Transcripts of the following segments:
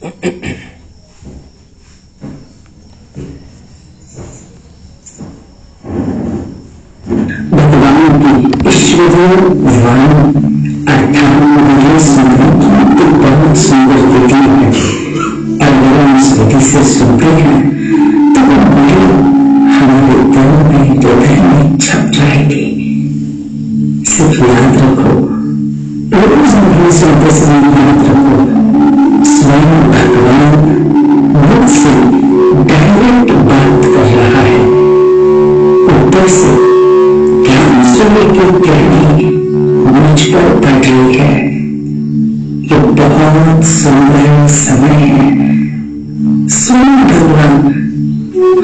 भगवान की ईश्वरीय वाणी अर्थात मुझे सुनने की तो बहुत सुंदर विधि है। अगर हम इस विधि से सुनते हैं तो वो हमारे दिल में, हृदय में छप जाएगी। सिर्फ याद रखो, रोज नहीं सुनते समय याद रखो, स्वयं भगवान मुझसे डायरेक्ट बात कर रहा है। ऊपर से ध्यान की गहरी मुझ पर पड़ रही है। ये बहुत सुंदर समय है। स्वयं भगवान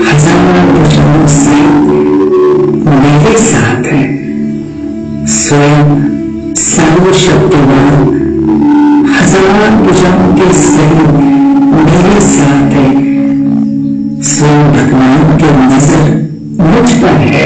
हजार भुजाओं से मेरे साथ है। स्वयं सर्वशक्तिमान हजार भुजाओं के सहित मेरे साथ है। स्वयं भगवान की नजर मुझ पर है।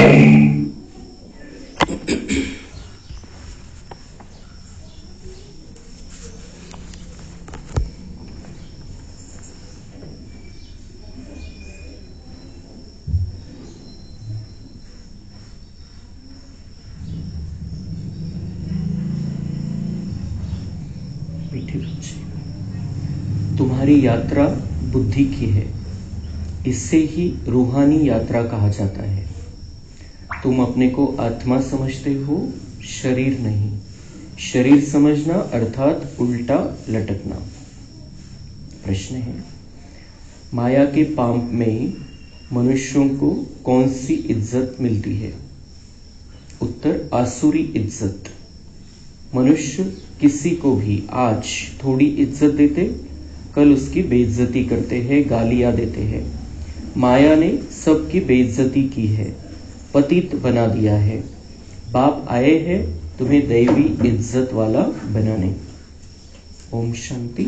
तुम्हारी यात्रा बुद्धि की है, इससे ही रूहानी यात्रा कहा जाता है। तुम अपने को आत्मा समझते हो, शरीर नहीं। शरीर समझना अर्थात उल्टा लटकना। प्रश्न है, माया के पाप में मनुष्यों को कौन सी इज्जत मिलती है? उत्तर, आसुरी इज्जत। मनुष्य किसी को भी आज थोड़ी इज्जत देते, कल उसकी बेइज्जती करते हैं, गालियां देते हैं। माया ने सबकी बेइज्जती की है, पतित बना दिया है। बाप आए हैं तुम्हें दैवी इज्जत वाला बनाने। ओम शांति।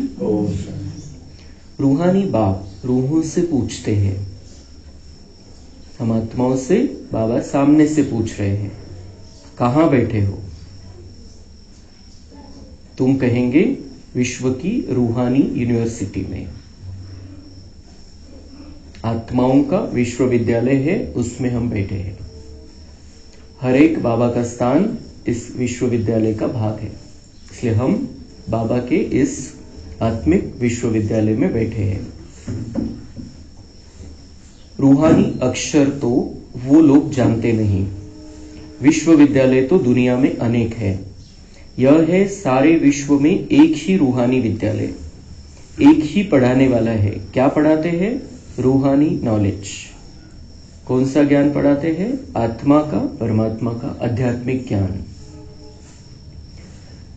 रूहानी बाप रूहों से पूछते हैं। हम आत्माओं से बाबा सामने से पूछ रहे हैं, कहाँ बैठे हो? तुम कहेंगे विश्व की रूहानी यूनिवर्सिटी में। आत्माओं का विश्वविद्यालय है, उसमें हम बैठे हैं। हर एक बाबा का स्थान इस विश्वविद्यालय का भाग है, इसलिए हम बाबा के इस आत्मिक विश्वविद्यालय में बैठे हैं। रूहानी अक्षर तो वो लोग जानते नहीं। विश्वविद्यालय तो दुनिया में अनेक है। यह है सारे विश्व में एक ही रूहानी विद्यालय, एक ही पढ़ाने वाला है। क्या पढ़ाते हैं? रूहानी नॉलेज। कौन सा ज्ञान पढ़ाते हैं? आत्मा का, परमात्मा का आध्यात्मिक ज्ञान।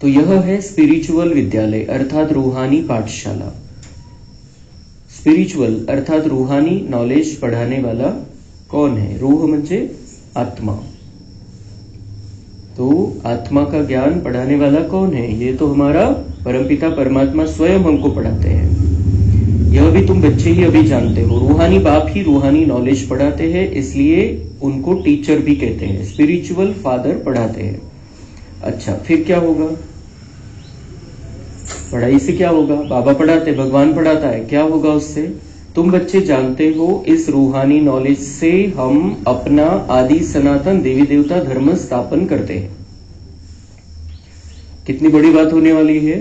तो यह है स्पिरिचुअल विद्यालय अर्थात रूहानी पाठशाला। स्पिरिचुअल अर्थात रूहानी नॉलेज पढ़ाने वाला कौन है? रूह म्हणजे आत्मा। तो आत्मा का ज्ञान पढ़ाने वाला कौन है? ये तो हमारा परमपिता परमात्मा स्वयं हमको पढ़ाते हैं। यह भी तुम बच्चे ही अभी जानते हो। रूहानी बाप ही रूहानी नॉलेज पढ़ाते हैं, इसलिए उनको टीचर भी कहते हैं। स्पिरिचुअल फादर पढ़ाते हैं। अच्छा, फिर क्या होगा? पढ़ाई से क्या होगा? बाबा पढ़ाते, भगवान पढ़ाता है, क्या होगा उससे? तुम बच्चे जानते हो, इस रूहानी नॉलेज से हम अपना आदि सनातन देवी देवता धर्म स्थापन करते हैं। कितनी बड़ी बात होने वाली है।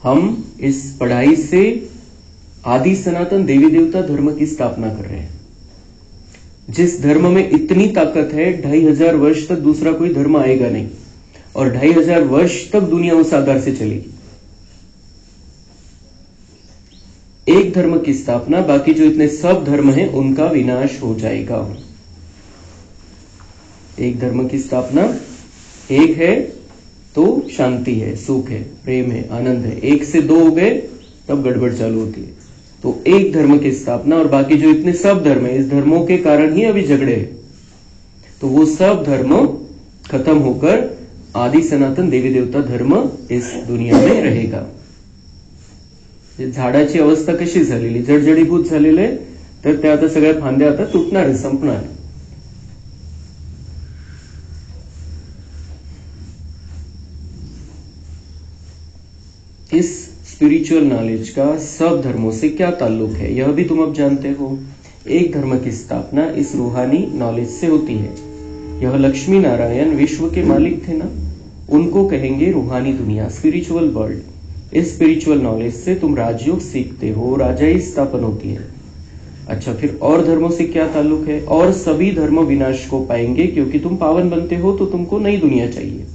हम इस पढ़ाई से आदि सनातन देवी देवता धर्म की स्थापना कर रहे हैं। जिस धर्म में इतनी ताकत है, 2500 वर्ष तक दूसरा कोई धर्म आएगा नहीं, और 2500 वर्ष तक दुनिया उस आधार से चलेगी। एक धर्म की स्थापना, बाकी जो इतने सब धर्म हैं उनका विनाश हो जाएगा। एक धर्म की स्थापना, एक है तो शांति है, सुख है, प्रेम है, आनंद है। एक से दो हो गए तब गड़बड़ चालू होती है। तो एक धर्म की स्थापना, और बाकी जो इतने सब धर्म है, इस धर्मों के कारण ही अभी झगड़े हैं। तो वो सब धर्म खत्म होकर आदि सनातन देवी देवता धर्म इस दुनिया में रहेगा। झाडाची अवस्था कशी झालेली, जडजडीभूत झालेले, तर त्या आता सगळ्या फांद्या आता तुटणार आहे, संपणार आहे। इस स्पिरिचुअल नॉलेज का सब धर्मों से क्या ताल्लुक है, यह भी तुम अब जानते हो। एक धर्म की स्थापना इस रूहानी नॉलेज से होती है। यह लक्ष्मी नारायण विश्व के मालिक थे ना, उनको कहेंगे रूहानी दुनिया, स्पिरिचुअल वर्ल्ड। इस स्पिरिचुअल नॉलेज से तुम राजयोग सीखते हो, राजाई स्थापन होती है। अच्छा, फिर और धर्मों से क्या ताल्लुक है? और सभी धर्म विनाश को पाएंगे, क्योंकि तुम पावन बनते हो तो तुमको नई दुनिया चाहिए।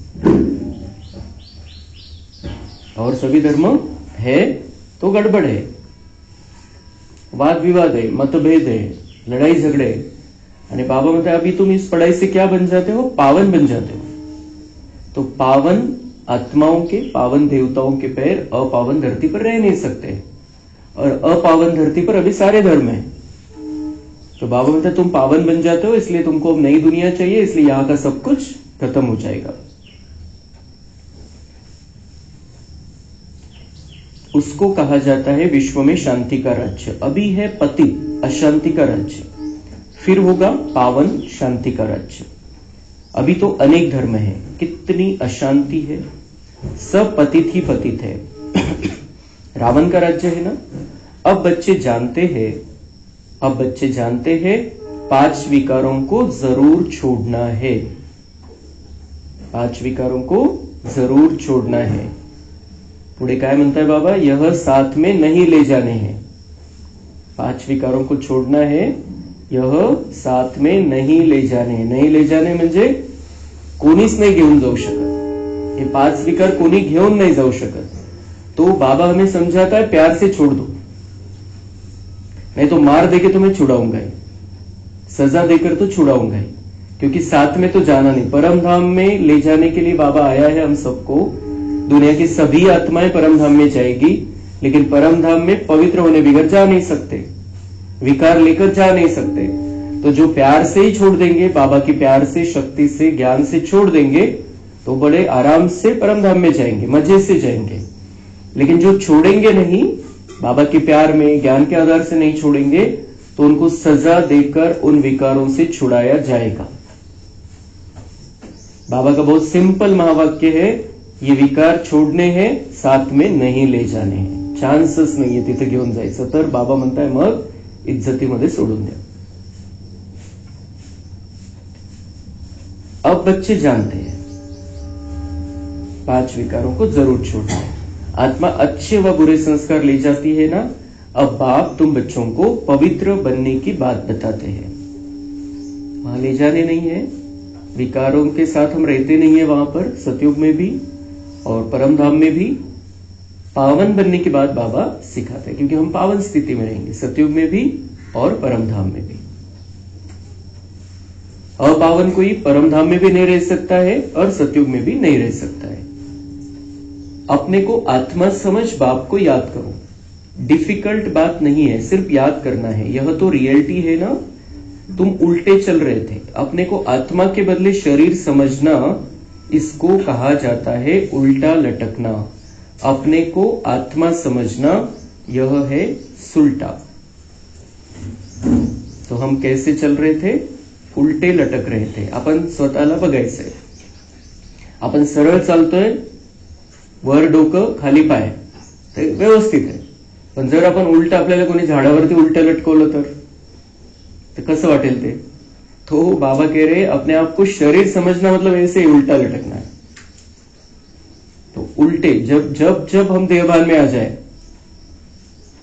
और सभी धर्म है तो गड़बड़ है, वाद विवाद है, मतभेद है, लड़ाई झगड़े है। आणि बाबा म्हणते अभी तुम इस पढ़ाई से क्या बन जाते हो? पावन बन जाते हो। तो पावन आत्माओं के, पावन देवताओं के पैर अपावन धरती पर रह नहीं सकते, और अपावन धरती पर अभी सारे धर्म है। तो बाबा म्हणते तुम पावन बन जाते हो, इसलिए तुमको अब नई दुनिया चाहिए, इसलिए यहां का सब कुछ खत्म हो जाएगा। उसको कहा जाता है विश्व में शांति का राज्य। अभी है पति अशांति का राज्य, फिर होगा पावन शांति का राज्य। अभी तो अनेक धर्म है, कितनी अशांति है, सब पतित ही पतित है। रावण का राज्य है ना। अब बच्चे जानते हैं 5 विकारों को जरूर छोड़ना है। 5 विकारों को जरूर छोड़ना है। पुढे काय म्हणताय बाबा? यह साथ में नहीं ले जाने हैं। 5 विकारों को छोड़ना है, यह साथ में नहीं ले जाने। नहीं ले जाणे म्हणजे कोणीच नाही घेऊन जाऊ शकत। हे 5 विकार कोणी घेऊन नहीं जाऊ शकत। तो बाबा हमें समझाता है प्यार से छोड़ दो, नहीं तो मार देके तुम्हें छुड़ाऊंगा ही, सजा देकर तो छुड़ाऊंगा ही, क्योंकि साथ में तो जाना नहीं। परम धाम में ले जाने के लिए बाबा आया है हम सबको। दुनिया की सभी आत्माएं परम धाम में जाएगी, लेकिन परम धाम में पवित्र होने बगैर जा नहीं सकते, विकार लेकर जा नहीं सकते। तो जो प्यार से ही छोड़ देंगे, बाबा की प्यार से, शक्ति से, ज्ञान से छोड़ देंगे, तो बड़े आराम से परम धाम में जाएंगे, मजे से जाएंगे। लेकिन जो छोड़ेंगे नहीं, बाबा के प्यार में, ज्ञान के आधार से नहीं छोड़ेंगे, तो उनको सजा देकर उन विकारों से छुड़ाया जाएगा। बाबा का बहुत सिंपल महावाक्य है, ये विकार छोड़णे हैं, साथ में नहीं ले जाणे हैं। चान्सच नाहीये तिथे घेऊन जायचं। तर बाबा म्हणताय मग इज्जतीमध्ये सोडून द्या। अब बच्चे जानते हैं 5 विकारों को जरूर छोड़ना है। आत्मा अच्छे व बुरे संस्कार ले जाती है ना। अब बाप तुम बच्चों को पवित्र बनने की बात बताते हैं। वहां ले जाने नहीं है, विकारों के साथ हम रहते नहीं है वहां पर, सतयुग में भी और परम धाम में भी। पावन बनने की बात बाबा सिखाते हैं, क्योंकि हम पावन स्थिति में रहेंगे, सतयुग में भी और परम धाम में भी। अपावन कोई परम धाम में भी नहीं रह सकता है और सतयुग में भी नहीं रह सकता है। अपने को आत्मा समझ बाप को याद करो। डिफिकल्ट बात नहीं है, सिर्फ याद करना है। यह तो रियलिटी है ना। तुम उल्टे चल रहे थे। अपने को आत्मा के बदले शरीर समझना, इसको कहा जाता है उल्टा लटकना। अपने को आत्मा समझना, यह है सुलटा। तो हम कैसे चल रहे थे? उलटे लटक रहे थे। आपण स्वतःला बघायचंय। आपण सरळ चालतोय, वर डोकं खाली पाय, ते व्यवस्थित आहे। पण जर आपण उलट, आपल्याला कोणी झाडावरती उलट लटकवलं तर कसं वाटेल ते? तो बाबा कह रहे अपने आप को शरीर समझना मतलब ऐसे ही उल्टा लटकना है। तो उल्टे जब जब जब हम देहभान में आ जाए,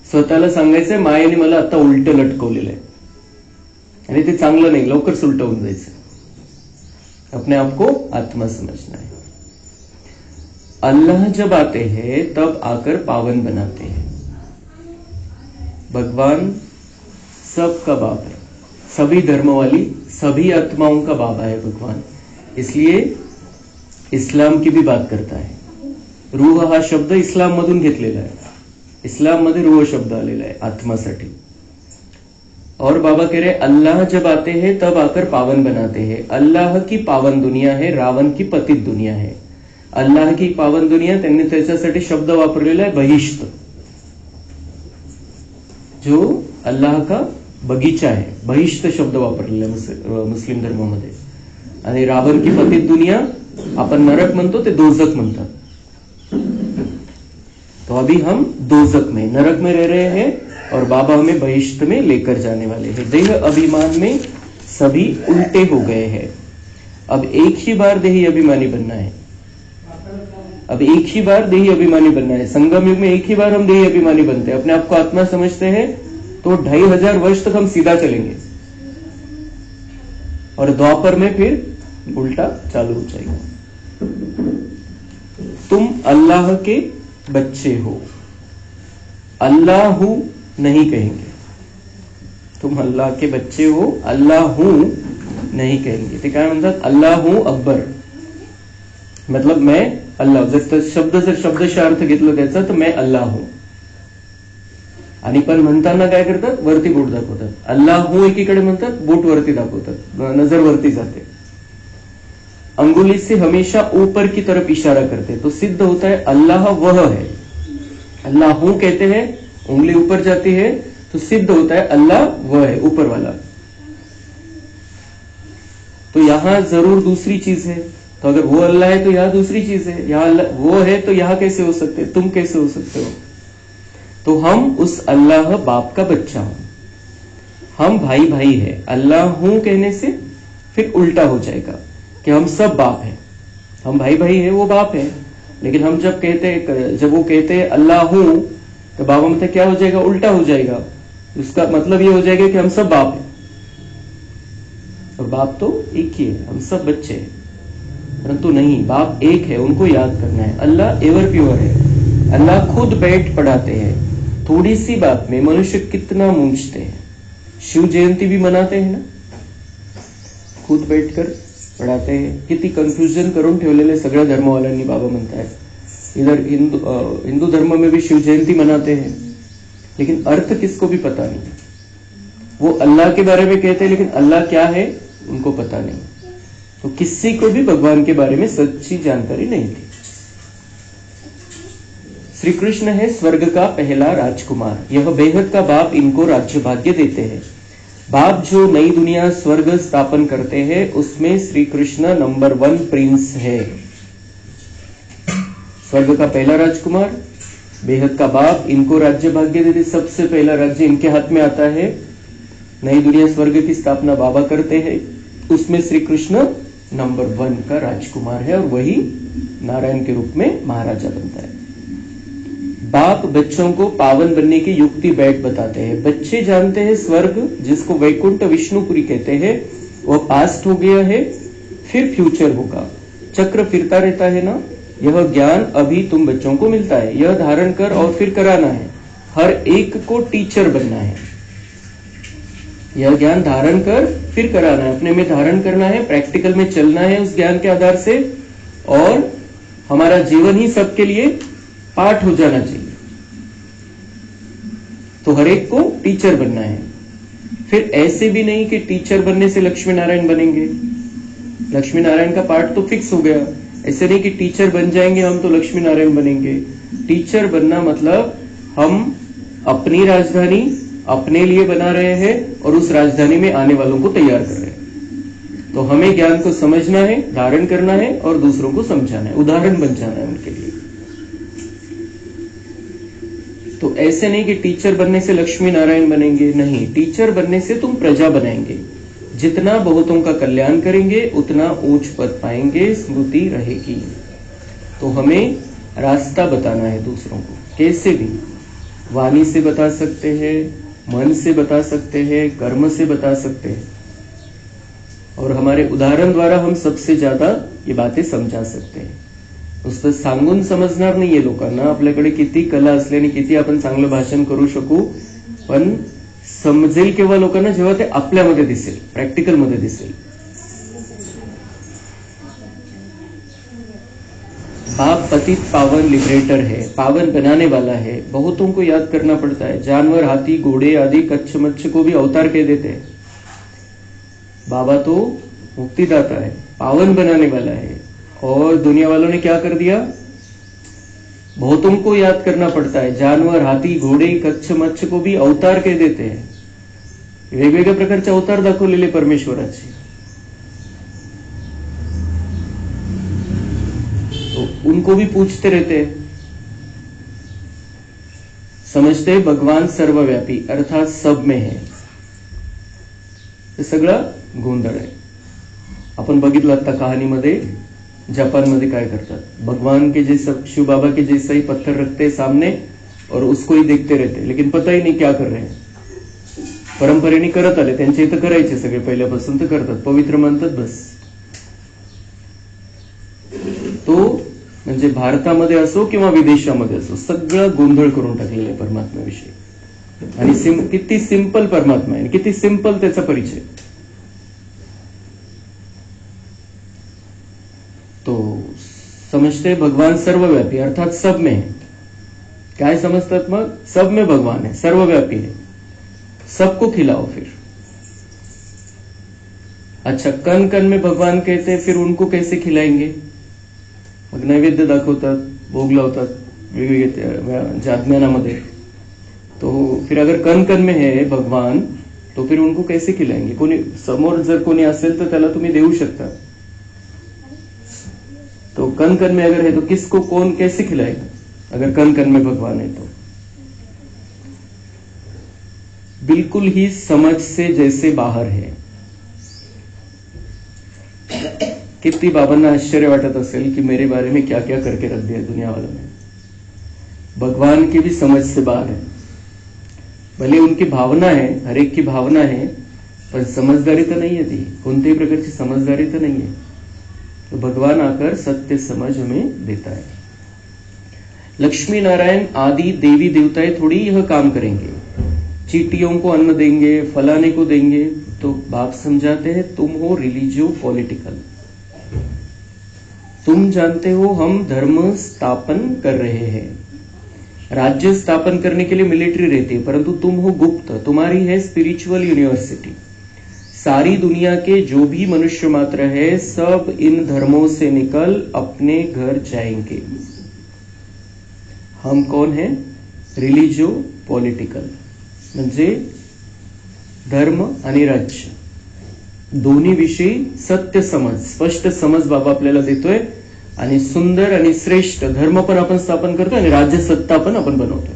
स्वतःला सांगायचंय मायेने मला आता उलट लटकवलेलं आहे आणि ते चांगलं नाही, लवकर उलट होऊन जायचं। अपने आप को आत्मा समझना है। अल्लाह जब आते हैं तब आकर पावन बनाते हैं। भगवान सबका बाप है, सभी धर्म वाली सभी आत्माओं का बाबा है भगवान। इसलिए इस्लाम की भी बात करता है। रूह हा शब्द इस्लाम मधून घेतलेला आहे। इस्लाम मध्ये रूह शब्द आलेला आहे आत्मासाठी। और बाबा कह रहे अल्लाह जब आते हैं तब आकर पावन बनाते हैं। अल्लाह की पावन दुनिया है, रावण की पतित दुनिया है। अल्लाह की पावन दुनिया, त्यांनी त्याच्यासाठी शब्द वापरलेला आहे बहिष्त, जो अल्लाह का बगीचा है। बहिष्त शब्द वापरलेला आहे मुस्लिम धर्मामध्ये। आणि रावण की पतित दुनिया आपण नरक म्हणतो, ते दोजक म्हणतात। तो अभी हम दोजक में, नरक में रह रहे हैं और बाबा हमें बहिष्ठ में लेकर जाने वाले हैं। देह अभिमान में सभी उल्टे हो गए हैं। अब एक ही बार देही अभिमानी बनना है। अब एक ही बार देही अभिमानी बनना है। संगम युग में एक ही बार हम देही अभिमानी बनते हैं, अपने आप को आत्मा समझते हैं, तो 2500 वर्ष तक हम सीधा चलेंगे और द्वापर में फिर उल्टा चालू हो जाएगा। तुम अल्लाह के बच्चे हो, अल्लाह हूं नहीं कहेंगे। तुम अल्लाह के बच्चे हो, अल्लाह हूं नहीं कहेंगे। ते काय म्हणतात? अल्लाह हूं अकबर, मतलब मैं अल्लाह. जर शब्दशः अर्थ घेतलं त्याचा तर मैं अल्लाह हूं. आणि पण म्हणताना काय करतात? वरती बोट दाखवतात. अल्लाह हूं एकीकडे म्हणतात, बोट वरती दाखवतात, नजर वरती जाते. अंगुली से हमेशा ऊपर की तरफ इशारा करते, तो सिद्ध होता है अल्लाह वह है. अल्लाह हूं कहते हैं, उंगली ऊपर जाती है, तो सिद्ध होता है अल्लाह वह है, ऊपर वाला. तो यहां जरूर दूसरी चीज है. तो अगर वो अल्लाह है तो यहां दूसरी चीज है. यहां वो है तो यहां कैसे हो सकते? तुम कैसे हो सकते हो? तो हम उस अल्लाह बाप का बच्चा हूं. हम भाई भाई है. अल्लाह हूं कहने से फिर उल्टा हो जाएगा कि हम सब बाप हैं. हम भाई भाई है, वो बाप है. लेकिन हम जब वो कहते हैं अल्लाह हूं, तो बाबा मतलब क्या हो जाएगा? उल्टा हो जाएगा. उसका मतलब ये हो जाएगा कि हम सब बाप हैं. और बाप तो एक ही है, हम सब बच्चे हैं. परंतु नहीं, बाप एक है, उनको याद करना है. अल्लाह एवर प्योर है. अल्लाह खुद बैठ पढ़ाते हैं. थोड़ी सी बात में मनुष्य कितना मूंझते हैं. शिव जयंती भी मनाते हैं ना, खुद बैठकर पढ़ाते हैं. किती कन्फ्युजन करून ठेवलेले सगळ्या धर्मवाल्यांनी बाबा म्हणताय. इधर हिंदू धर्म में भी शिव जयंती मनाते हैं, लेकिन अर्थ किसको भी पता नहीं. वो अल्लाह के बारे में कहते हैं, लेकिन अल्लाह क्या है उनको पता नहीं. तो किसी को भी भगवान के बारे में सच्ची जानकारी नहीं थी. श्री कृष्ण है स्वर्ग का पहला राजकुमार. यह बेहद का बाप इनको राज्य भाग्य देते हैं. बाप जो नई दुनिया स्वर्ग स्थापन करते हैं, उसमें श्री कृष्ण नंबर 1 प्रिंस है. स्वर्ग का पहला राजकुमार, बेहद का बाप इनको राज्य भाग्य देते. सबसे पहला राज्य इनके हाथ में आता है. नई दुनिया स्वर्ग की स्थापना बाबा करते हैं. उसमें श्री कृष्ण नंबर 1 का राजकुमार है और वही नारायण के रूप में महाराजा बनता है. बाप बच्चों को पावन बनने की युक्ति बैठ बताते हैं. बच्चे जानते हैं स्वर्ग, जिसको वैकुंठ विष्णुपुरी कहते हैं, वह पास्ट हो गया है, फिर फ्यूचर होगा. चक्र फिरता रहता है ना. यह ज्ञान अभी तुम बच्चों को मिलता है. यह धारण कर और फिर कराना है. हर एक को टीचर बनना है. यह ज्ञान धारण कर फिर कराना है, अपने में धारण करना है, प्रैक्टिकल में चलना है उस ज्ञान के आधार से, और हमारा जीवन ही सबके लिए पाठ हो जाना चाहिए. तो हर एक को टीचर बनना है. फिर ऐसे भी नहीं कि टीचर बनने से लक्ष्मी नारायण बनेंगे. लक्ष्मी नारायण का पाठ तो फिक्स हो गया. ऐसे नहीं कि टीचर बन जाएंगे हम तो लक्ष्मी नारायण बनेंगे. टीचर बनना मतलब हम अपनी राजधानी अपने लिए बना रहे हैं और उस राजधानी में आने वालों को तैयार कर रहे हैं. तो हमें ज्ञान को समझना है, धारण करना है और दूसरों को समझाना है, उदाहरण बन जाना है उनके लिए. तो ऐसे नहीं कि टीचर बनने से लक्ष्मी नारायण बनेंगे. नहीं, टीचर बनने से तुम प्रजा बनाएंगे. जितना बहुतों का कल्याण करेंगे उतना ऊंच पद पाएंगे, स्मृति रहेगी. तो हमें रास्ता बताना है दूसरों को. कैसे भी, वाणी से बता सकते हैं, मन से बता सकते हैं, कर्म से बता सकते हैं, और हमारे उदाहरण द्वारा हम सबसे ज्यादा ये बातें समझा सकते हैं. नुसतं सांगून समजणार नाहीये लोकांना. आपल्याकडे किती कला असल्याने किती आपण चांगलं भाषण करू शकू, पण समजेल केव्हा लोकांना, जेव्हा ते आपल्यामध्ये दिसेल, प्रॅक्टिकल मध्ये दिसेल. बाप पतित पावन लिबरेटर है, पावन बनाने वाला है. बहुतों को याद करना पड़ता है. जानवर, हाथी, घोड़े आदि कच्छ मच्छ को भी अवतार कह देते हैं. बाबा तो मुक्तिदाता है, पावन बनाने वाला है. और दुनिया वालों ने क्या कर दिया? बहुतों को याद करना पड़ता है. जानवर, हाथी, घोडे, कच्छ मच्छ को भी अवतार कह देते हैं. वेगवेगळ्या प्रकारचे अवतार दाखवलेले परमेश्वराचे. तो उनको भी पूछते रहते हैं. समझते भगवान सर्वव्यापी अर्थात सब में है. हे सगळं गोंधळ आहे. आपण बघितलं आता कहाणीमध्ये जापानमध्ये काय करतात. भगवान के जैसा शिव बाबा के जैसा ही पत्थर रखते सामने और उसको ही देखते रहते, लेकिन पता ही नहीं क्या कर रहे हैं. परंपरेने करत आले, त्यांच्या इथं करायचे सगळे पहिल्यापासून तर करतात, पवित्र मानतात बस. तो म्हणजे भारतामध्ये असो किंवा विदेशामध्ये असो सगळं गोंधळ करून टाकलेलं आहे परमात्म्याविषयी. आणि किती सिंपल परमात्मा आहे, किती सिंपल त्याचा परिचय. तो समझते भगवान सर्वव्यापी अर्थात सब में है. काय समजतात मग? सब में भगवान है, सर्वव्यापी है, सबको खिलाओ. फिर अच्छा, कण कण में भगवान कहते, फिर उनको कैसे खिलाएंगे? मग नैवेद्य दाखवतात, भोग लावतात वेगवेगळे जाज्ञानामध्ये. तो फिर अगर कण कण में है भगवान तो फिर उनको कैसे खिलाएंगे? कोणी समोर जर कोणी असेल तर त्याला तुम्ही देऊ शकता. तो कण कण में अगर है तो किसको कौन कैसे खिलाएगा? अगर कण कण में भगवान है तो बिल्कुल ही समझ से जैसे बाहर है. कितनी बाबांना आश्चर्य वाटत असेल कि मेरे बारे में क्या क्या करके रख दिया दुनिया वालों ने. भगवान की भी समझ से बाहर है. भले उनकी भावना है, हर एक की भावना है, पर समझदारी तो नहीं है. ती कोणत्याही प्रकारची समझदारी तो नहीं है. तो भगवान आकर सत्य समझ हमें देता है. लक्ष्मी नारायण आदि देवी देवताएं थोड़ी यह काम करेंगे, चीटियों को अन्न देंगे, फलाने को देंगे. तो बाप समझाते हैं तुम हो रिलीजियो पॉलिटिकल. तुम जानते हो हम धर्म स्थापन कर रहे हैं. राज्य स्थापन करने के लिए मिलिट्री रहती है, परंतु तुम हो गुप्त, तुम्हारी है स्पिरिचुअल यूनिवर्सिटी. सारी दुनिया के जो भी मनुष्य मात्र है सब इन धर्मों से निकल अपने घर जाएंगे. हम कौन है? Religio political. म्हणजे धर्म आणि राज्य दोन्ही विषयी सत्य समज, स्पष्ट समज बाबा आपल्याला देतोय. आणि सुंदर आणि श्रेष्ठ धर्म पण आपण स्थापन करतोय आणि राज्य सत्ता पण आपण बनवतोय.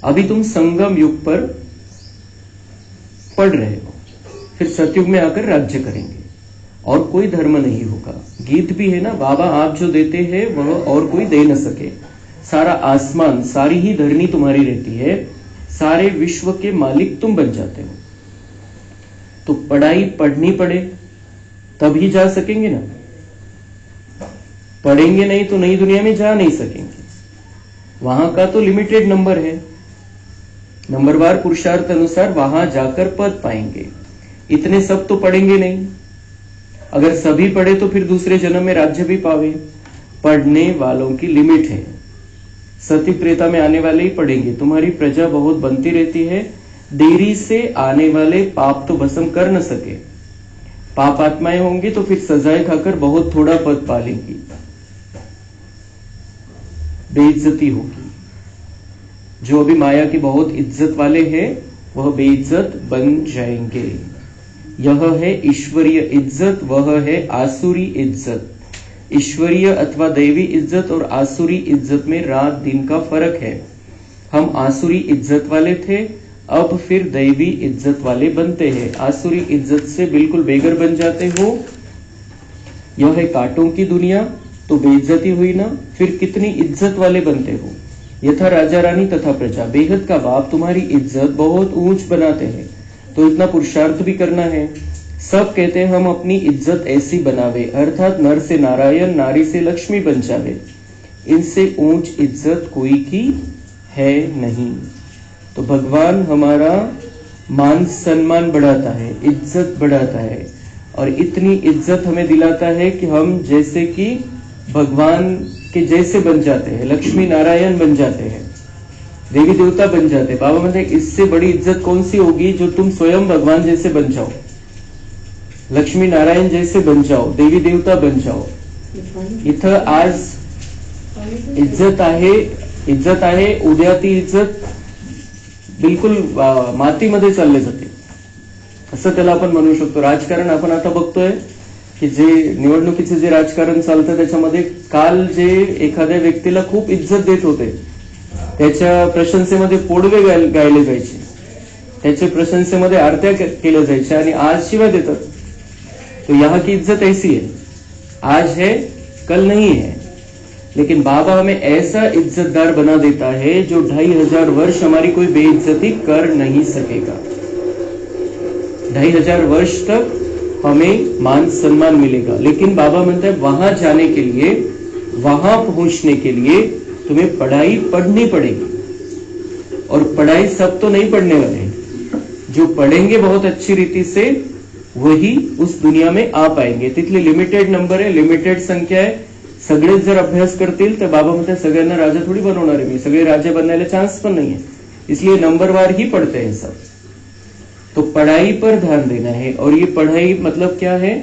अभी तुम संगम युग पर पढ़ रहे हो, फिर सतयुग में आकर राज्य करेंगे और कोई धर्म नहीं होगा. गीत भी है ना, बाबा आप जो देते हैं वह और कोई दे न सके. सारा आसमान, सारी ही धरनी तुम्हारी रहती है, सारे विश्व के मालिक तुम बन जाते हो. तो पढ़ाई पढ़नी पड़े तभी जा सकेंगे ना. पढ़ेंगे नहीं तो नई दुनिया में जा नहीं सकेंगे. वहां का तो लिमिटेड नंबर है, नंबरवार पुरुषार्थ अनुसार वहां जाकर पद पाएंगे. इतने सब तो पढ़ेंगे नहीं. अगर सभी पढ़े तो फिर दूसरे जन्म में राज्य भी पावे. पढ़ने वालों की लिमिट है. सती त्रेता में आने वाले ही पढ़ेंगे. तुम्हारी प्रजा बहुत बनती रहती है, देरी से आने वाले पाप तो भस्म कर न सके. पाप आत्माएं होंगी तो फिर सजाएं खाकर बहुत थोड़ा पद पा लेंगी, बेइज्जती होगी. जो अभी माया की बहुत इज्जत वाले हैं वह बेइज्जत बन जाएंगे. यह है ईश्वरीय इज्जत, वह है आसुरी इज्जत. ईश्वरीय अथवा दैवी इज्जत और आसुरी इज्जत में रात दिन का फर्क है. हम आसुरी इज्जत वाले थे, अब फिर दैवी इज्जत वाले बनते हैं. आसुरी इज्जत से बिल्कुल बेघर बन जाते हो. यह है कांटों की दुनिया, तो बेइज्जती हुई ना. फिर कितनी इज्जत वाले बनते हो. यथा राजा रानी तथा प्रजा, बेहद का बाप तुम्हारी इज्जत बहुत ऊंच बनाते हैं, तो इतना पुरुषार्थ भी करना है. सब कहते हैं हम अपनी इज्जत ऐसी बनावे, अर्थात नर से नारायण, नारी से लक्ष्मी बन जावे. इनसे ऊंच इज्जत कोई की है नहीं. तो भगवान हमारा मान सम्मान बढ़ाता है, इज्जत बढ़ाता है, और इतनी इज्जत हमें दिलाता है कि हम जैसे कि भगवान के जैसे बन जाते हैं, लक्ष्मी नारायण बन जाते हैं, देवी देवता बन जाते हैं. बाबा म्हणते इससे बड़ी इज्जत कौन सी होगी जो तुम स्वयं भगवान जैसे बन जाओ, लक्ष्मी नारायण जैसे बन जाओ, देवी देवता बन जाओ. इथं आज इज्जत आहे, उद्या ती इज्जत बिलकुल मातीमध्ये चालले जाते, असं त्याला आपण म्हणू शकतो. राजकारण आपण आता बघतोय की जे निवडणुकीचे जे राजकारण चालतं त्याच्यामध्ये काल जे एखाद्या व्यक्तीला खूप इज्जत देत होते, त्याच्या प्रशंसेमध्ये पोडवे गायले जायचे, त्याच्या प्रशंसेमध्ये आरत्या केल्या जायच्या, आणि आज शिवाय देतात. तो यहाँ की इज्जत ऐसी है, आज है कल नहीं है. लेकिन बाबा हमें ऐसा इज्जतदार बना देता है जो 2500 वर्ष हमारी कोई बेइज्जती कर नहीं सकेगा. 2500 वर्ष तक हमें मान सम्मान मिलेगा. लेकिन बाबा म्हणते हैं वहां जाने के लिए, वहां पहुंचने के लिए तुम्हें पढ़ाई पढ़नी पड़ेगी. और पढ़ाई सब तो नहीं पढ़ने वाले, जो पढ़ेंगे बहुत अच्छी रीति से वही उस दुनिया में आ पाएंगे. तिथले लिमिटेड नंबर आहे, लिमिटेड संख्या आहे. सगळेच जर अभ्यास करतील तर बाबा म्हणतात सगळ्यांना राजा थोडी बनवणार आहे मी, सगळे राजा बनने चांस पण नहीं है. इसलिए नंबरवार ही पढ़ते हैं सब. तो पढ़ाई पर ध्यान देना है. और ये पढ़ाई मतलब क्या है?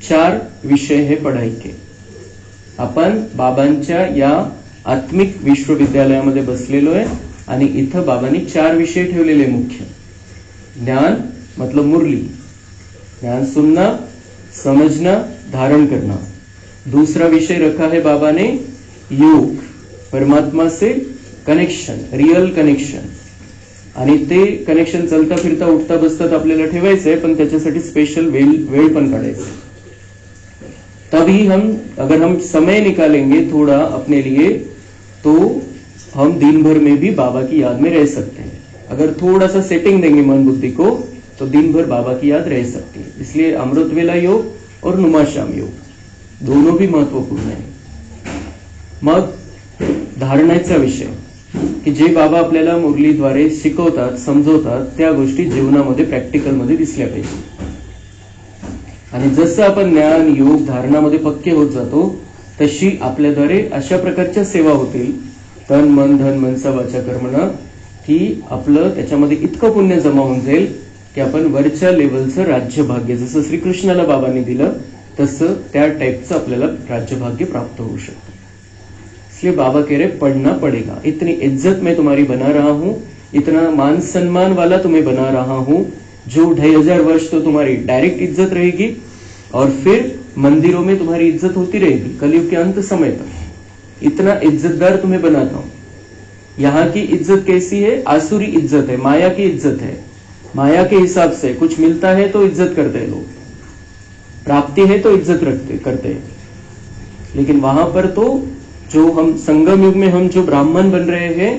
4 विषय है पढ़ाई के. आपण बाबांच्या या आत्मिक विश्वविद्यालयामध्ये बसलेलो आहे आणि इथं बाबांनी 4 विषय ठेवलेले मुख्य. ज्ञान मतलब मुरली, ज्ञान सुनना, समझना, धारण करना. दूसरा विषय रखा है बाबा ने योग, परमात्मा से कनेक्शन, रियल कनेक्शन. आणि ते कनेक्शन चलता फिरता उठता बसतात आपल्याला ठेवायचंय, पण त्याच्यासाठी स्पेशल वेळ पण काढायचा. तभी अगर हम समय निकालेंगे थोड़ा अपने लिए, तो हम दिन भर में भी बाबा की याद में रह सकते हैं. अगर थोड़ा सा सेटिंग देंगे मन बुद्धि को तो दिन भर बाबा की याद रह सकती है. इसलिए अमृत वेला योग और नुमाश्याम योग दोनों भी महत्वपूर्ण है. मग धारणाचा विषय की जे बाबा आपल्याला मुरलीद्वारे शिकवतात, समजवतात, त्या गोष्टी जीवनामध्ये प्रॅक्टिकलमध्ये दिसल्या पाहिजे. आणि जसं आपण ज्ञान, योग, धारणामध्ये पक्के होत जातो तशी आपल्याद्वारे अशा प्रकारच्या सेवा होतील, तन मन धन मनसा वाचा कर्मणा, की आपलं त्याच्यामध्ये इतकं पुण्य जमा होऊन जाईल की आपण वरच्या लेवलचं राज्यभाग्य, जसं श्रीकृष्णाला बाबांनी दिलं तसं त्या टाइपचं आपल्याला राज्यभाग्य प्राप्त होऊ शकतं. इसलिए बाबा कह रहे पढ़ना पड़ेगा. इतनी इज्जत मैं तुम्हारी बना रहा हूं, इतना मान सम्मान वाला तुम्हें बना रहा हूं, जो 2500 वर्ष तो तुम्हारी डायरेक्ट इज्जत रहेगी और फिर मंदिरों में तुम्हारी इज्जत होती रहेगी कलयुग के अंत समय तक. इतना इज्जतदार तुम्हें बनाता हूं. यहाँ की इज्जत कैसी है? आसुरी इज्जत है, माया की इज्जत है. माया के हिसाब से कुछ मिलता है तो इज्जत करते हैं लोग, प्राप्ति है तो इज्जत करते हैं. लेकिन वहां पर तो जो हम संगम युग में हम जो ब्राह्मण बन रहे हैं,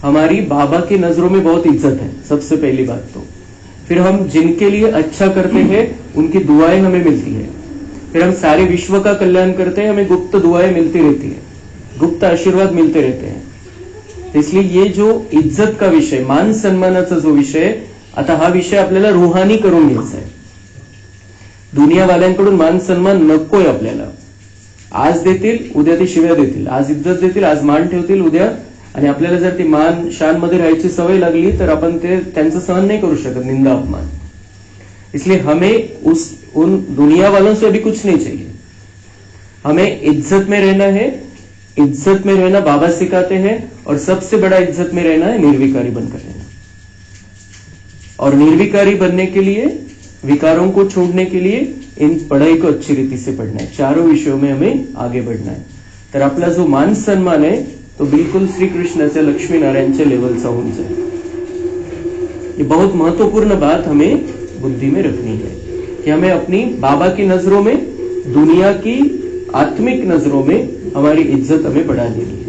हमारी बाबा की नजरों में बहुत इज्जत है, सबसे पहली बात तो. फिर हम जिनके लिए अच्छा करते हैं उनकी दुआएं हमें मिलती है. फिर हम सारे विश्व का कल्याण करते हैं, हमें गुप्त दुआएं मिलती रहती है, गुप्त आशीर्वाद मिलते रहते हैं. इसलिए ये जो इज्जत का विषय, मान सन्मानाचा जो विषय, आता हा विषय आपल्याला रूहानी करून घ्यायचा आहे. दुनियावाल्यांकडून मान सन्मान नकोय आपल्याला. आज देतील, उद्या ते शिव्या देतील. आज इज्जत देतील, आज मान ठेवतील, उद्या. आणि आपल्याला जर ती मान शान मध्ये राहायची सवय लागली तर आपण ते त्यांचं सहन नहीं करू शकत, निंदा अपमान. इसलिए हमें उन दुनिया वालों से भी कुछ नहीं चाहिए. हमें इज्जत में रहना है. इज्जत में रहना बाबा सिखाते हैं. और सबसे बड़ा इज्जत में रहना है निर्विकारी बनकर रहना. और निर्विकारी बनने के लिए, विकारों को छोड़ने के लिए इन पढ़ाई को अच्छी रीति से पढ़ना है. चारों विषयों में हमें आगे बढ़ना है. तर आपला जो मान सम्मान है तो बिल्कुल श्री कृष्णाच्या लक्ष्मी नारायणच्या लेवलचा होऊन जाए. ये बहुत महत्वपूर्ण बात हमें बुद्धि में रखनी है कि हमें अपनी बाबा की नजरों में, दुनिया की आत्मिक नजरों में हमारी इज्जत हमें बढ़ा देनी है.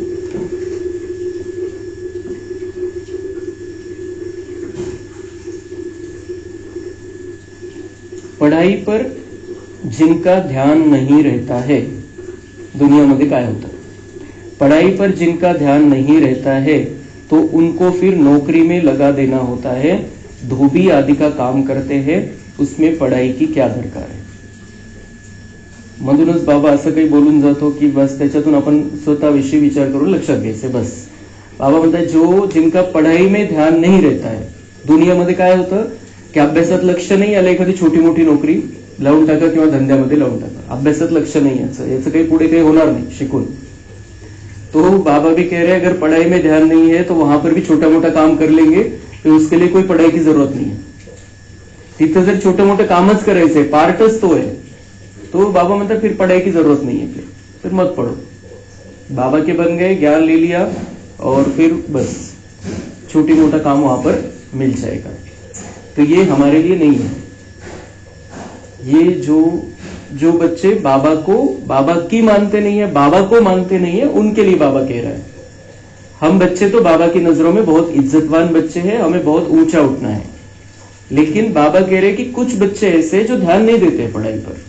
पढ़ाई पर जिनका ध्यान नहीं रहता है, दुनिया में क्या होता है? पढ़ाई पर जिनका ध्यान नहीं रहता है तो उनको फिर नौकरी में लगा देना होता है. धोबी आदि का काम करते हैं, उसमें पढ़ाई की क्या दरकार है? मधूनच बाबा असं काही बोलून जातो की बस त्याच्यातून आपण स्वतःविषयी विचार करून लक्षात घ्यायचे बस. बाबा म्हणतात जो जिनका पढ़ाई में ध्यान नहीं रहता है, दुनियामध्ये काय होतं की अभ्यासात लक्ष नाही आलं, एखादी छोटी मोठी नोकरी लावून टाका किंवा धंद्यामध्ये लावून टाका, अभ्यासात लक्ष नाही याचं काही पुढे काही होणार नाही शिकून. तो बाबा भी कह रहे हैं अगर पढ़ाई में ध्यान नहीं है तो वहां पर भी छोटा मोटा काम कर लेंगे, तो उसके लिए कोई पढ़ाई की जरूरत नहीं है. तिथं जर छोटे मोठे कामच करायचंय, पार्टच तो आहे, तो बाबा मतलब फिर पढ़ाई की जरूरत नहीं है, फिर मत पढ़ो, बाबा के बन गए, ज्ञान ले लिया और फिर बस छोटी मोटा काम वहां पर मिल जाएगा। तो ये हमारे लिए नहीं है। ये जो बच्चे बाबा की मानते नहीं है, बाबा को मानते नहीं है, उनके लिए बाबा कह रहा है। हम बच्चे तो बाबा की नजरों में बहुत इज्जतवान बच्चे हैं, हमें बहुत ऊंचा उठना है, लेकिन बाबा कह रहे हैं कि कुछ बच्चे ऐसे जो ध्यान नहीं देते पढ़ाई पर।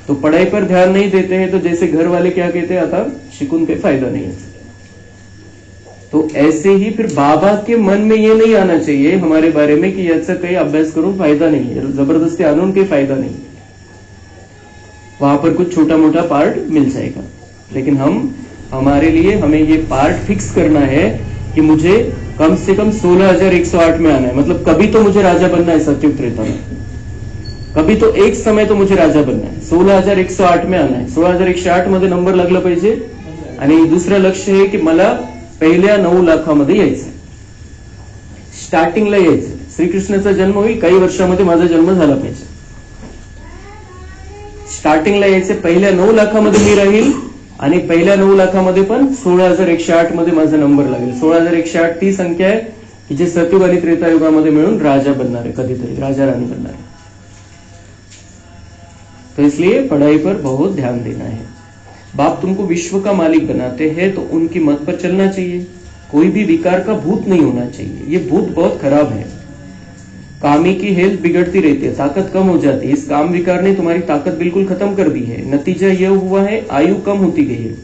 तो पढ़ाई पर ध्यान नहीं देते हैं तो जैसे घर वाले क्या कहते हैं, आता शिकुन पे फायदा नहीं है। तो ऐसे ही फिर बाबा के मन में ये नहीं आना चाहिए हमारे बारे में कि ऐसा कहीं अभ्यास करूं फायदा नहीं है, जबरदस्ती आनून के फायदा नहीं है। वहां पर कुछ छोटा मोटा पार्ट मिल जाएगा, लेकिन हमारे लिए हमें ये पार्ट फिक्स करना है कि मुझे कम से कम 16,108 में आना है। मतलब कभी तो मुझे राजा बनना है सत्युग त्रेता में, कभी तो एक समय तो मुझे राजा बनना है। 16,108 में आना है, 16,108 मध्ये नंबर लागला पाहिजे। आणि दुसरं लक्ष्य आहे की मला पहिल्या 9 लाखामध्ये यायचं, स्टार्टिंगला यायचं। श्रीकृष्णाचा जन्म होईल काही वर्षामध्ये माझा जन्म झाला पाहिजे, स्टार्टिंगला यायचे, पहिल्या 9 लाखामध्ये मी राहील आणि पहिल्या 9 लाखामध्ये पण 16,108 मध्ये माझा नंबर लागेल। 16,108 ती संख्या आहे की जे सतयुग आणि त्रेतायुगामध्ये मिळून राजा बनणार आहे, कधीतरी राजा राणी बनणार आहे। तो इसलिए पढ़ाई पर बहुत ध्यान देना है। बाप तुमको विश्व का मालिक बनाते हैं तो उनकी मत पर चलना चाहिए, कोई भी विकार का भूत नहीं होना चाहिए। ये भूत बहुत खराब है। कामी की हेल्थ बिगड़ती रहती है, ताकत कम हो जाती है। इस काम विकार ने तुम्हारी ताकत बिल्कुल खत्म कर दी है। नतीजा यह हुआ है आयु कम होती गई है,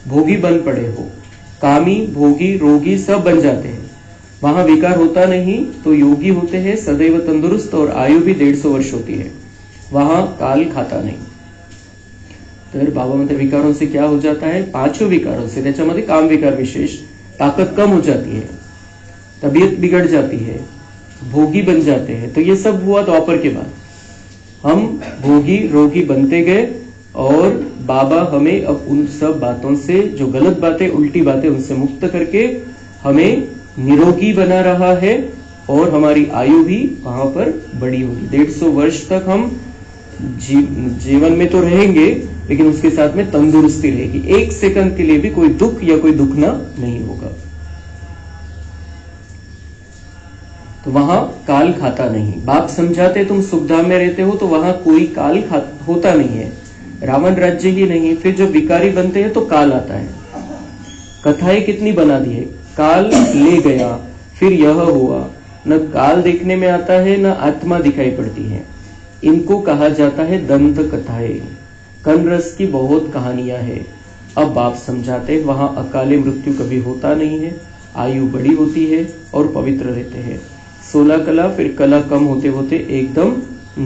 भोगी बन पड़े हो। कामी भोगी रोगी सब बन जाते हैं। वहां विकार होता नहीं तो योगी होते हैं, सदैव तंदुरुस्त, और आयु भी 150 वर्ष होती है। वहां काल खाता नहीं। तर बाबा म्हणते विकारों से क्या हो जाता है, 5 विकारों से, त्याच्यामध्ये काम विकार विशेष, ताकत कम हो जाती है, तबीयत बिगड़ जाती है, भोगी बन जाते हैं। तो ये सब हुआ द्वापर के बाद। हम भोगी रोगी बनते गए और बाबा हमें अब उन सब बातों से, जो गलत बातें उल्टी बातें, उनसे मुक्त करके हमें निरोगी बना रहा है और हमारी आयु भी वहां पर बड़ी होगी। 150 वर्ष तक हम जीवन में तो रहेंगे, लेकिन उसके साथ में तंदुरुस्ती रहेगी। 1 सेकंड के लिए भी कोई दुख या कोई दुखना नहीं होगा। तो वहां काल खाता नहीं। बाप समझाते तुम सुखधाम में रहते हो तो वहां कोई काल होता नहीं है, रावण राज्य ही नहीं। फिर जब विकारी बनते हैं तो काल आता है। कथाएं कितनी बना दी है, काल ले गया, फिर यह हुआ। न काल देखने में आता है, न आत्मा दिखाई पड़ती है। इनको कहा जाता है दंत कथाएं। कनरस की बहुत कहानियां हैं। अब बाप समझाते वहां अकाले मृत्यु कभी होता नहीं है, आयु बड़ी होती है और पवित्र रहते हैं। 16 कला, फिर कला कम होते होते एकदम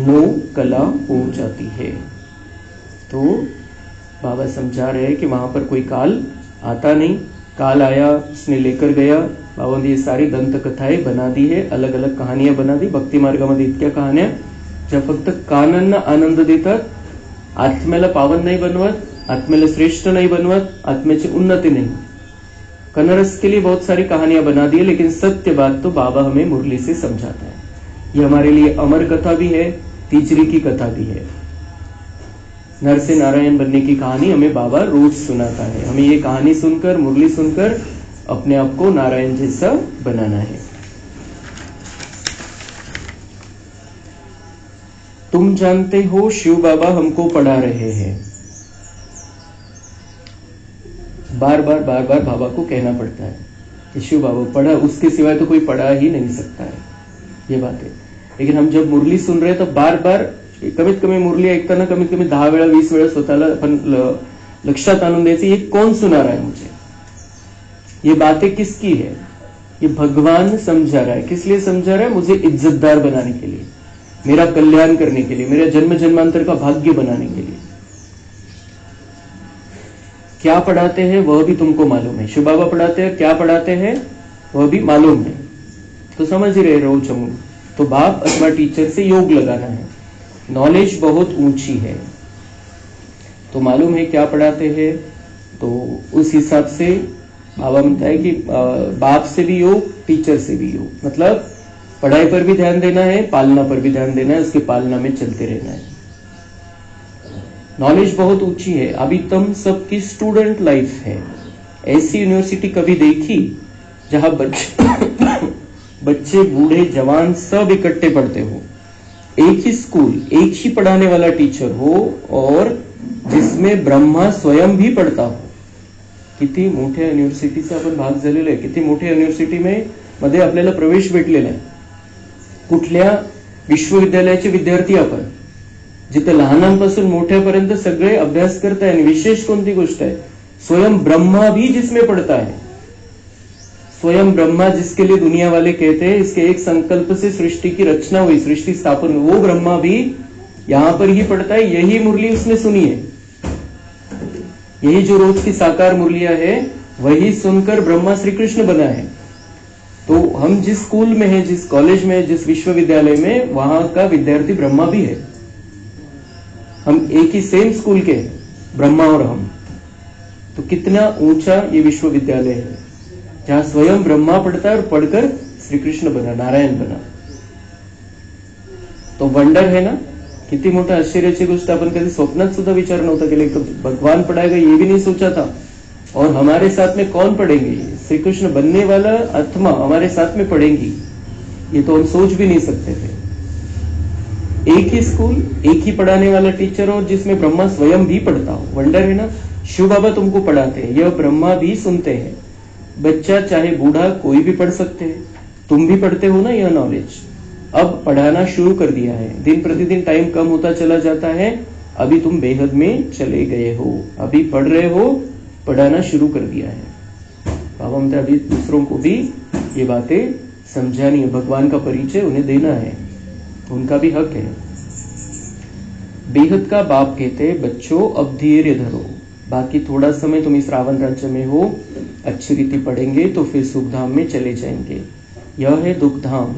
9 कला हो जाती है। तो बाबा समझा रहे हैं कि वहां पर कोई काल आता नहीं। काल आया, उसने लेकर गया। बाबा ने ये सारी दंत कथाएं बना दी है, अलग अलग कहानियां बना दी। भक्ती मार्गामध्ये इतक्या कहाण्या ज्या फक्त कानांना आनंद देतात, आत्म्याला पावन नाही बनवत, आत्म्याला श्रेष्ठ नहीं बनवत, आत्म्याची उन्नति नहीं। कनरस के लिए बहुत सारी कहानियां बना दी है, लेकिन सत्य बात तो बाबा हमें मुरली से समझाता है। ये हमारे लिए अमर कथा भी है, तीजरी की कथा भी है। नर से नारायण बनने की कहानी हमें बाबा रोज सुनाता है। हमें ये कहानी सुनकर, मुरली सुनकर अपने आप को नारायण जैसा बनाना है। तुम जानते हो शिव बाबा हमको पढ़ा रहे हैं। बार बार बाबा को कहना पड़ता है कि शिव बाबा पढ़ा, उसके सिवाय तो कोई पढ़ा ही नहीं सकता है, ये बात है। लेकिन हम जब मुरली सुन रहे हैं तो बार बार कमीत कमी मुरली ऐकताना कमीत कमी 10 वेळा 20 वेळा स्वतःला आपण लक्षात आणून द्यायचं, ये कौन सुना रहा है मुझे, ये बातें किसकी है। ये भगवान समझा रहा है। किस लिए समझा रहा है, मुझे इज्जतदार बनाने के लिए, मेरा कल्याण करने के लिए, मेरा जन्म जन्मांतर का भाग्य बनाने के लिए। क्या पढ़ाते हैं वह भी तुमको मालूम है। शिव बाबा पढ़ाते हैं, क्या पढ़ाते हैं वह भी मालूम है, तो समझ ही रहे हो चमू। तो बाप अथवा टीचर से योग लगाना है। नॉलेज बहुत ऊंची है, तो मालूम है क्या पढ़ाते हैं, तो उस हिसाब से बाबा म्हणता है कि बाप से भी योग, टीचर से भी योग। मतलब पढ़ाई पर भी ध्यान देना है, पालना पर भी ध्यान देना है, उसकी पालना में चलते रहना है। नॉलेज बहुत ऊंची है। अभी तुम सबकी स्टूडेंट लाइफ है। ऐसी यूनिवर्सिटी कभी देखी जहां बच्चे बूढ़े जवान सब इकट्ठे पढ़ते हो, एक ही स्कूल, एक ही पढ़ाने वाला टीचर हो, और जिसमें ब्रह्मा स्वयं भी पढ़ता हो। किती मोठ्या युनिव्हर्सिटीचा आपण भाग झालेला आहे, किती मोठ्या युनिव्हर्सिटी मध्ये आपल्याला प्रवेश भेटलेला आहे। कुठल्या विश्वविद्यालयाचे विद्यार्थी आपण, जिथे लहानांपासून मोठ्यापर्यंत सगळे अभ्यास करताय। आणि विशेष कोणती गोष्ट आहे, स्वयं ब्रह्मा भी जिसमें पढ़ता है। स्वयं ब्रह्मा जिसके लिए दुनिया वाले कहते हैं इसके एक संकल्प से सृष्टि की रचना हुई, सृष्टि स्थापन, वो ब्रह्मा भी यहां पर ही पढ़ता है। यही मुरली उसने सुनी है, यही जो रोज की साकार मुरलियां है वही सुनकर ब्रह्मा श्री कृष्ण बना है। तो हम जिस स्कूल में है, जिस कॉलेज में, जिस विश्वविद्यालय में, वहां का विद्यार्थी ब्रह्मा भी है। हम एक ही सेम स्कूल के, ब्रह्मा और हम। तो कितना ऊंचा ये विश्वविद्यालय है, जहां स्वयं ब्रह्मा पढ़ता है और पढ़कर श्री कृष्ण बना, नारायण बना। तो वंडर है ना, किती मोठा आश्चर्याची गोष्ट। आपण कधी स्वप्नात सुद्धा विचार नव्हता केला, तो भगवान पढ़ाएगा ये भी नहीं सोचा था। और हमारे साथ में कौन पढ़ेंगे, श्री कृष्ण बनने वाला आत्मा हमारे साथ में पढ़ेंगी, ये तो हम सोच भी नहीं सकते थे। एक ही स्कूल, एक ही पढ़ाने वाला टीचर, और जिसमें ब्रह्मा स्वयं भी पढ़ता हो। वंडर है ना। शिव बाबा तुमको पढ़ाते हैं, यह ब्रह्मा भी सुनते हैं। बच्चा चाहे बूढ़ा कोई भी पढ़ सकते हैं। तुम भी पढ़ते हो ना यह नॉलेज। अब पढ़ाना शुरू कर दिया है, दिन प्रतिदिन टाइम कम होता चला जाता है। अभी तुम बेहद में चले गए हो, अभी पढ़ रहे हो, पढ़ाना शुरू कर दिया है। बाबा हमने अभी दूसरों को भी ये बातें समझानी है, भगवान का परिचय उन्हें देना है, उनका भी हक है। बेहद का बाप कहते हैं, बच्चों अब धैर्य धरो, बाकी थोड़ा समय तुम इस रावण राज्य में हो, अच्छी रीति पढ़ेंगे तो फिर सुखधाम में चले जाएंगे। यह है दुखधाम।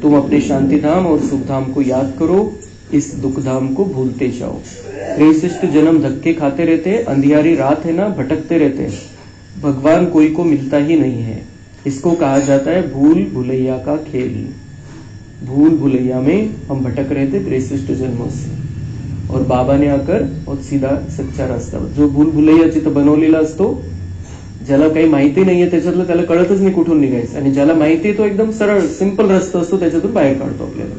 तुम अपने शांति धाम और सुखधाम को याद करो, इस दुखधाम को भूलते जाओ। श्रेष्ठ जन्म धक्के खाते रहते हैं, अंधियारी रात है ना, भटकते रहते हैं। भगवान कोई को मिलता ही नहीं है। इसको कहा जाता है भूल भुलैया का खेल। भूल भुलैया में हम भटक रहे थे त्रेसष्ट जन्मों से, और बाबाने आकर बहुत सीधा सच्चा रास्ता, जो भूल भुलैया जिथं बनवलेला असतो, ज्याला काही माहिती नाहीये त्याच्यातलं त्याला कळतच नाही कुठून निघायचं, आणि ज्याला माहिती आहे तो एकदम सरळ सिंपल रस्ता असतो, त्याच्यातून बाहेर काढतो आपल्याला।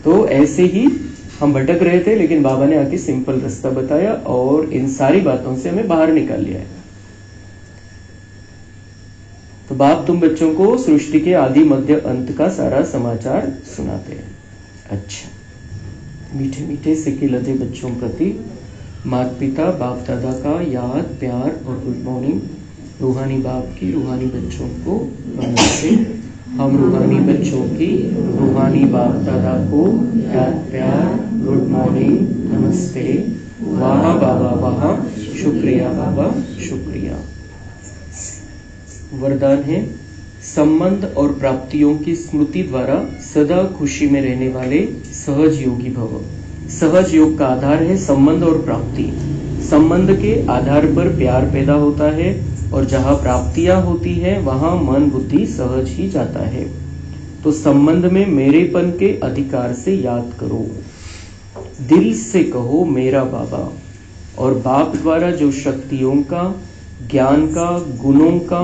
तो ऐसे ही हम भटक रहे थे, लेकिन बाबा ने आके सिंपल रास्ता बताया और इन सारी बातों से हमें बाहर निकाल लिया है। तो बाप तुम बच्चों को सृष्टि के आदि मध्य अंत का सारा समाचार सुनाते हैं। अच्छा, मीठे मीठे सिक्के लदे बच्चों प्रति माता पिता बाप दादा का याद, प्यार और गुड मॉर्निंग। रूहानी बाप की रूहानी बच्चों को नमस्ते। हम रूहानी बच्चों की रूहानी बाप दादा को याद, प्यार, गुड मॉर्निंग, नमस्ते। वाह बाबा वाह, शुक्रिया बाबा शुक्रिया। वरदान है, संबंध और प्राप्तियों की स्मृति द्वारा सदा खुशी में रहने वाले सहज योगी भव। सहज योग का आधार है संबंध और प्राप्ति। संबंध के आधार पर प्यार पैदा होता है, और जहां प्राप्तियां होती है वहां मन बुद्धि सहज ही जाता है। तो संबंध में मेरेपन के अधिकार से याद करो, दिल से कहो मेरा बाबा, और बाप द्वारा जो शक्तियों का, ज्ञान का, गुणों का,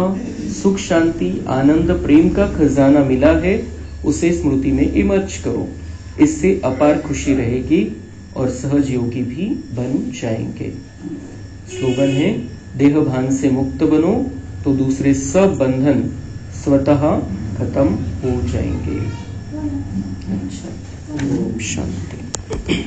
सुख शांति आनंद प्रेम का खजाना मिला है उसे स्मृति में इमर्ज करो। इससे अपार खुशी रहेगी और सहज योगी भी बन जाएंगे। स्लोगन है, देह भान से मुक्त बनो तो दूसरे सब बंधन स्वतः खत्म हो जाएंगे। अच्छा, शांति।